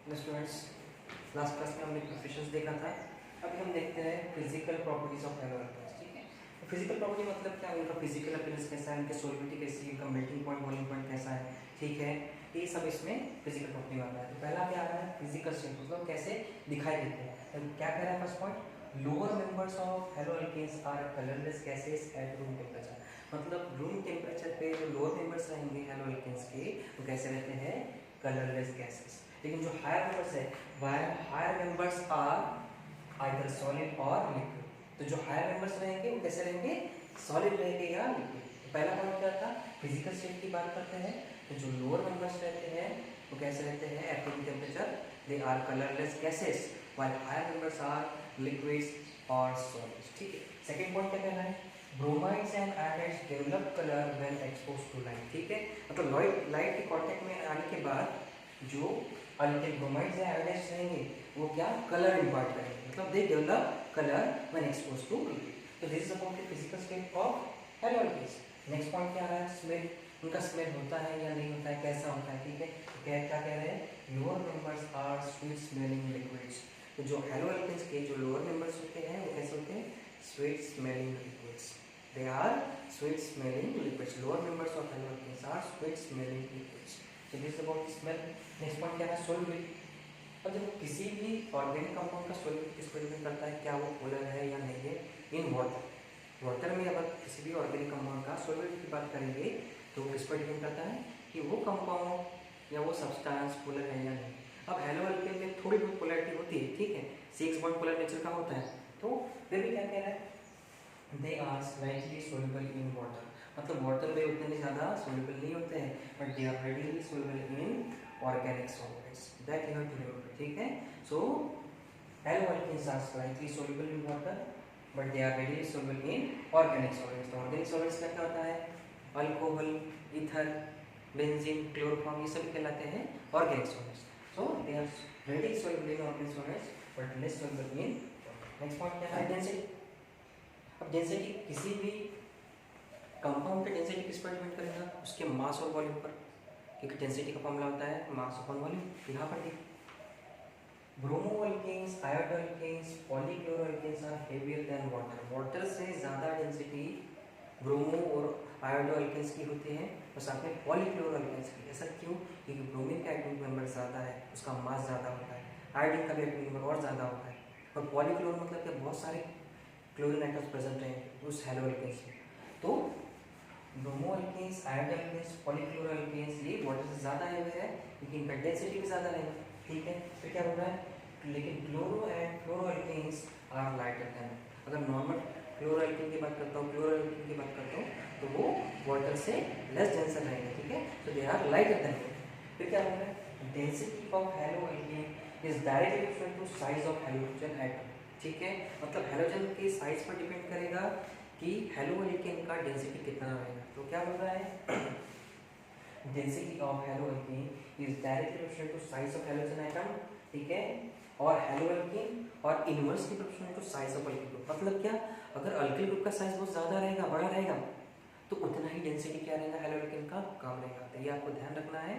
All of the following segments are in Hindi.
हेलो स्टूडेंट्स, लास्ट क्लास में हमने प्रोफेशंस देखा था। अभी हम देखते हैं physical properties of halo alkanes. ठीक है, तो फिजिकल प्रॉपर्टी मतलब क्या है, उनका फिजिकल अपीयरेंस कैसा है, उनकी सॉल्युबिलिटी कैसी है, उनका मेल्टिंग पॉइंट बॉइलिंग पॉइंट कैसा है। ठीक है, ये सब इसमें फिजिकल प्रॉपर्टी में आता है। तो पहला क्या आ रहा है, फिजिकल स्टेट, मतलब कैसे दिखाई देते हैं। तो क्या कह रहा है first point, lower members of halo alkanes are colourless gases at room temperature. मतलब रूम टेम्परेचर पे जो लोअर मेंबर्स रहेंगे हेलो एल्केन्स के, वो कैसे रहते हैं, कलरलेस गैसेस। लेकिन जो हायर मेंबर्स है, higher members are either solid और लिक्विड। तो जो हायर मेंबर्स रहेंगे वो कैसे रहेंगे, सॉलिड रहेंगे या लिक्विड। तो पहला पॉइंट क्या था, फिजिकल स्टेट की बात करते हैं। तो जो लोअर मेंबर्स रहते हैं वो कैसे रहते हैं, at room temperature they are colourless gases, while higher members are liquids और सॉलिड्स। ठीक है, सेकंड पॉइंट क्या कहना है, bromides and iodides develop colour when exposed to light. ठीक है, मतलब लाइट के कांटेक्ट में आने के बाद जो अल्केन ब्रोमाइड्स या आयोडाइड्स रहेंगे वो क्या कलर इम्पार्ट करेंगे, मतलब they develop colour when exposed to light. तो this is about the physical state of hello alkanes. Next point क्या आ रहा है, स्मेल। उनका स्मेल होता है या नहीं होता है, कैसा होता है। ठीक है, तो क्या कह रहे हैं, lower members are sweet smelling liquids. तो जो हेलो एल्केन्स के जो लोअर मेंबर्स होते हैं वो कैसे होते हैं, sweet smelling liquids. They are sweet smelling liquids. Lower members of halo alkanes are sweet smelling liquids. So this is about smell. Next point क्या है, solubility। अब जब किसी भी ऑर्गेनिक कंपाउंड का solubility किस पर डिपेंड करता है, क्या वो पोलर है या नहीं है, इन वाटर। वाटर में अगर किसी भी ऑर्गेनिक कंपाउंड का solubility की बात करेंगे तो इस पर डिपेंड करता है कि वो कंपाउंड या वो सब्सटेंस पोलर है या नहीं। अब हेलो एल्केन में थोड़ी बहुत पोलैरिटी होती है, ठीक है, 6 बॉन्ड पोलर नेचर का होता है। तो फिर भी क्या कह रहा है, they are slightly soluble in water. मतलब वाटर में उतने ज़्यादा सोल्यूबल नहीं होते हैं, but they are readily soluble in organic solvents, that you have to remember. ठीक है, so haloalkanes are slightly soluble in water but they are readily soluble in organic solvents. तो ऑर्गेनिक सॉल्वेंट्स का क्या होता है, अल्कोहल, ईथर, बेंजीन, क्लोरोफॉर्म, ये सभी कहलाते हैं organic solvents. So they are readily soluble in organic solvents but less soluble in water. Next point क्या है, डेंसिटी। अब डेंसिटी किसी भी कंपाउंड की डेंसिटी किस पर डिपेंड करेगा, उसके मास और वॉल्यूम पर, क्योंकि डेंसिटी का फॉर्मूला होता है मास अपॉन वॉल्यूम। यहाँ पर देखिए, bromo alkanes, iodo alkanes, polychloro alkanes are heavier than water. Water से ज़्यादा डेंसिटी ब्रोमो और आयोडो एल्केन्स की होती है और साथ में पॉलीक्लोरो एल्केन्स की। ऐसा क्यों, क्योंकि ब्रोमीन का एटॉमिक नंबर ज़्यादा है, उसका मास ज़्यादा होता है, आयोडीन का भी एटॉमिक नंबर और ज़्यादा होता है, और पॉलीक्लोरो मतलब कि बहुत सारे क्लोरीन एटम्स प्रेजेंट हैं उस हेलो एल्केन्स में। तो bromo alkanes, iodo alkanes, polychloro alkanes ये वाटर से ज़्यादा हेवी है लेकिन इनका डेंसिटी भी ज़्यादा रहेगा। ठीक है, फिर क्या हो रहा है, लेकिन chloro and fluoro alkanes are lighter than. अगर नॉर्मल क्लोरो एल्केन की बात करता हूँ, क्लोरो एल्केन की बात करता हूँ, तो वो वाटर से लेस डेंसर रहेंगे। ठीक है, तो दे आर लाइटर देन। फिर क्या हो रहा है, density of haloalkane is directly equal to size of halogen atom. ठीक है, मतलब हेलोजन के साइज पर डिपेंड करेगा कि हेलो एल्केन का डेंसिटी कितना रहेगा। तो क्या बोल रहा है, density of haloalkane is directly proportional to size of halogen atom. ठीक है, और हेलो एल्केन और inversely proportional to size of alkyl group. मतलब क्या, अगर अल्किल ग्रुप का साइज बहुत ज़्यादा रहेगा, बड़ा रहेगा, तो उतना ही डेंसिटी क्या रहेगा हेलो एल्केन का कम रहेगा। तो ये आपको ध्यान रखना है,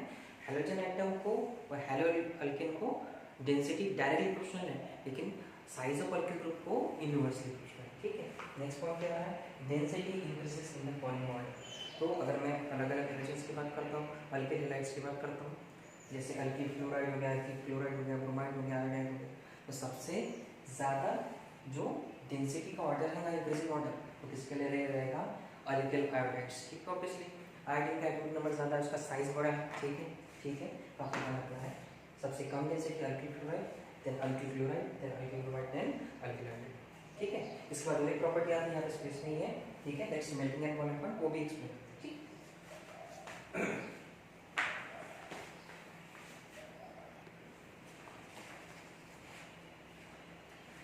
हेलोजन एटम को और हेलो एल्केन को डेंसिटी डायरेक्टली प्रोपोर्शनल है लेकिन साइज ऑफ अल्किल ग्रुप को इनवर्सली प्रोपोर्शनल। ठीक है, नेक्स्ट पॉइंट क्या है, density increases in the polymer. तो अगर मैं अलग अलग हेलोजेंस की बात करता हूँ, अल्किल हैलाइड्स की बात करता हूँ, जैसे अल्किल फ्लोराइड हो गया, अल्किल क्लोराइड हो गया, ब्रोमाइड हो गया, आयोडाइड हो गया, तो सबसे ज़्यादा जो डेंसिटी का ऑर्डर है ना, इंक्रीजिंग ऑर्डर, तो किसके लिए रहेगा, अल्किल आयोडाइड्स। ठीक है, ऑब्वियसली आयोडीन का एटॉमिक नंबर ज़्यादा है, उसका साइज बड़ा है। ठीक है, ठीक है, तो आपको ध्यान रखना है, सबसे कम density alkyl fluoride, then alkyl chloride, then alkyl bromide, then alkyl iodide. ठीक है, इसके बाद एक प्रॉपर्टी आती है, यहाँ पे स्पेस नहीं है। ठीक है, that's melting and boiling point, वो भी एक्सप्लेन करते हैं।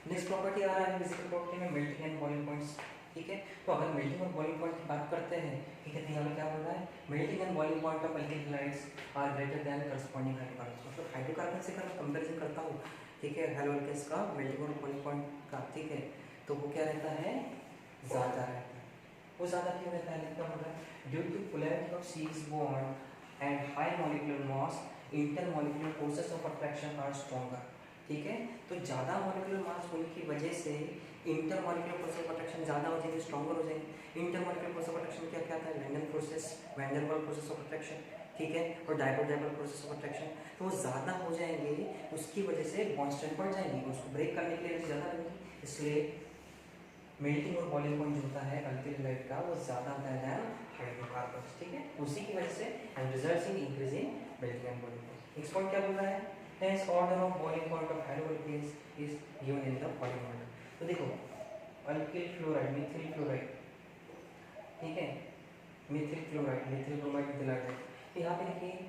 नेक्स्ट प्रॉपर्टी आ रहा है फिजिकल प्रॉपर्टी में, मेल्टिंग एंड बॉइलिंग पॉइंट्स। ठीक है, तो अगर मेल्टिंग और बॉइलिंग पॉइंट की बात करते हैं, ठीक है, तो यहाँ पे क्या बोल रहा है, melting and boiling point of alkyl halides are greater than corresponding hydrocarbon. मतलब हाइड्रोकार्बन से अगर कंपैरिजन करता हूँ, ठीक है, हेलो एल्केन्स का मेल्टिंग और बॉइलिंग पॉइंट का, ठीक है, तो वो क्या रहता है, ज़्यादा रहता है। वो ज़्यादा क्यों रहता है, क्या बोल रहा है, due to polarity of C bond and high molecular mass intermolecular forces of attraction are stronger, ठीक है। तो ज़्यादा मॉलिक्यूलर मास होने की वजह से इंटरमॉलिक्यूलर फोर्स ऑफ अट्रैक्शन ज़्यादा हो जाएंगे, स्ट्रॉन्गर हो जाएंगे। इंटरमॉलिक्यूलर फोर्स ऑफ अट्रैक्शन क्या क्या आता है, London forces, van der Waals forces of attraction, ठीक है, और डायपोल फोर्सेस ऑफ अट्रैक्शन। तो वो ज़्यादा हो जाएंगे, उसकी वजह से बॉन्ड स्ट्रेंथ बढ़ जाएंगी, उसको ब्रेक करने के लिए ज़्यादा लगेगी, इसलिए मेल्टिंग और बॉइलिंग पॉइंट जो होता है अल्टीमेट का वो ज़्यादा होता है दैन हाइड्रोकार्बन्स, ठीक है। उसी की वजह से and results in increasing melting and boiling point. Next point क्या बोल रहा है, hence order of boiling point of hydrogen is given in the boiling order। तो देखो अल्किल फ्लोराइड, मिथिल फ्लोराइड, ठीक है, Mithil chloride, Mithil bromide, Mithil iodide. तो यहाँ पे देखिए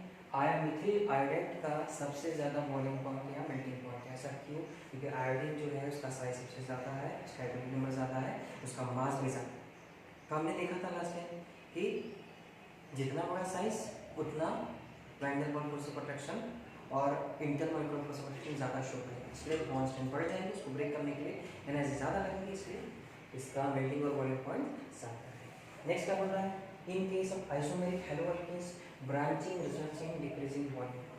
मिथिल आयोडाइड का सबसे ज़्यादा बॉइलिंग पॉइंट या मेल्टिंग पॉइंट है। ऐसा क्यों, क्योंकि आयोडीन जो है उसका साइज सबसे ज़्यादा है, उसका एटॉमिक नंबर ज़्यादा है, उसका मास भी ज़्यादा है। तो हमने देखा था लास्ट टाइम कि जितना बड़ा साइज उतना van der Waals force of attraction और इंटरमॉलिक्यूलर फोर्स ऑफ अट्रैक्शन ज़्यादा शो करेगा, इसलिए बॉन्ड स्ट्रेंथ बढ़ जाएंगे, उसको ब्रेक करने के लिए एनर्जी ज़्यादा लगेगी, इसलिए इसका मेल्टिंग और बॉइलिंग पॉइंट ज़्यादा है। नेक्स्ट क्या बोल रहा है, in case of isomeric hello alkanes branching results in decreasing boiling.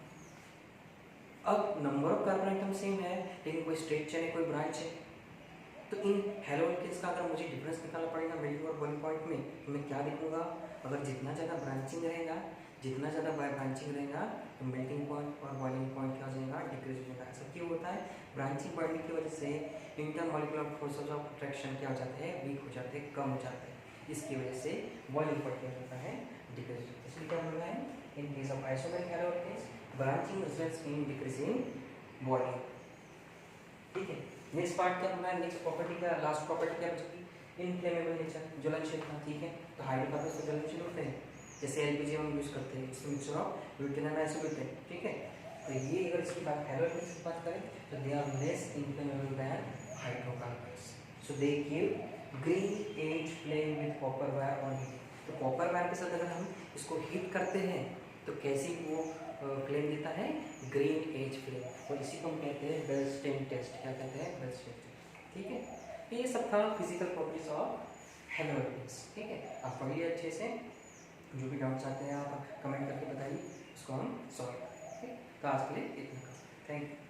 अब number of carbon atom same है लेकिन कोई स्ट्रेट चेन है, कोई ब्रांच है, तो इन हैलो अल्केन्स का अगर मुझे डिफरेंस निकालना पड़ेगा मेल्टिंग और बॉइलिंग पॉइंट में, तो मैं क्या देखूंगा, अगर जितना ज़्यादा ब्रांचिंग रहेगा, जितना ज़्यादा ब्रांचिंग रहेगा तो मेल्टिंग पॉइंट और बॉइलिंग पॉइंट क्या हो जाएगा, डिक्रीज हो जाएगा। ऐसा क्यों होता है, ब्रांचिंग बढ़ने की वजह से इंटरमॉलिक्यूलर फोर्सेस ऑफ अट्रैक्शन क्या हो जाते हैं, वीक हो जाते हैं, कम हो जाते हैं, इसकी वजह से बॉइलिंग पॉइंट क्या होता है, डिक्रीज हो जाता है। इसलिए क्या बोल रहा है, in case of isomeric hello alkanes branching results in decreasing boiling, ठीक है। नेक्स्ट पार्ट क्या होना है, नेक्स्ट प्रॉपर्टी का लास्ट प्रॉपर्टी क्या बचेगी, इनफ्लेमेबल नेचर, ज्वलनशीलता, ठीक है। तो हाइड्रोकार्बन से ज्वलनशील होते हैं, जैसे एलपीजी हम यूज करते हैं, इसमें mixture of butane and isobutane, ठीक है। तो ये अगर इसकी बात हैलो अल्केन्स की बात करें तो they are less inflammable than hydrocarbons, so they give green edge flame with copper wire on heat. तो कॉपर वायर के साथ अगर हम इसको हीट करते हैं तो कैसी वो फ्लेम देता है, ग्रीन एज फ्लेम, और इसी को हम कहते हैं बेल्स्टेन टेस्ट। क्या कहते हैं, बेल्स्टेन टेस्ट, ठीक है। तो ये सब था physical properties of haloalkanes, ठीक है। आप पढ़िए अच्छे से, जो भी डाउट्स आते हैं आप कमेंट करके बताइए, उसको हम सॉल्व करेंगे। तो आज के लिए इतना, थैंक यू।